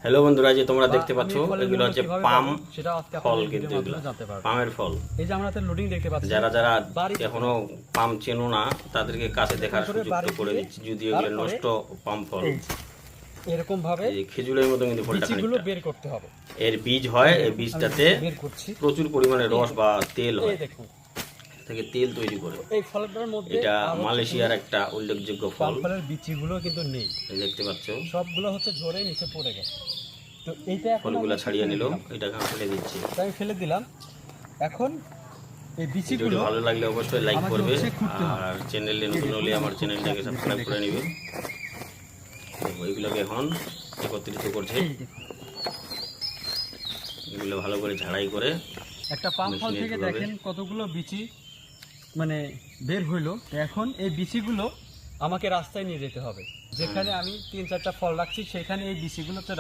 Hello বন্ধুরা, যে তোমরা দেখতে পাচ্ছ এগুলো হচ্ছে পাম ফল, কিন্তু এগুলো পামের ফল। এই যে আমরা লোডিং দেখতে পাচ্ছি, যারা যারা এখনো পাম চেনো না তাদেরকে কাছে দেখার সুযোগ করে দিচ্ছি, যদি এগুলো নষ্ট পাম ফল। এরকম ভাবে এই খেজুরের মতো কিন্তু ফলটা বীজগুলো খানিকটা। বের করতে হবে। এর বীজ হয়, এই বীজটাতে বের করছি, প্রচুর পরিমাণে রস বা তেল এই হয়, দেখুন থেকে তেল তৈরি করে। এই ফলটার মধ্যে এটা মালয়েশিয়ার একটা উল্লেখযোগ্য ফল। ফলের বীজগুলো কিন্তু নেই, দেখতে পাচ্ছ সবগুলো হচ্ছে ঝরে নিচে পড়ে গেছে। তো এইটা এখন ফলগুলো আমি ছাড়িয়ে ফেলে নিল, দিলাম। এটা ফেলে দিচ্ছি। তাই আমি ফেলে দিলাম। এখন এই ভিডিওটি বীজগুলো ভালো লাগলে অবশ্যই লাইক আমাকে করবে, হচ্ছে খুঁড়তে হবে। আর চ্যানেলে নতুন হলে আমার চ্যানেলটাকে সাবস্ক্রাইব করে নেবে। দেখো এগুলোকে এখন একত্রিত করছে, এই দেখুন, এগুলো ভালো করে ঝাড়াই করে একটা পাম ফল মেশিনে থেকে ঢোকাবে। দেখেন কতগুলো বিচি মানে বের হইলো। এখন এই বিচিগুলো আমাকে রাস্তায় নিয়ে যেতে হবে, যেখানে আমি 3-4টা ফল রাখছি সেখানে এই বিচিগুলোতে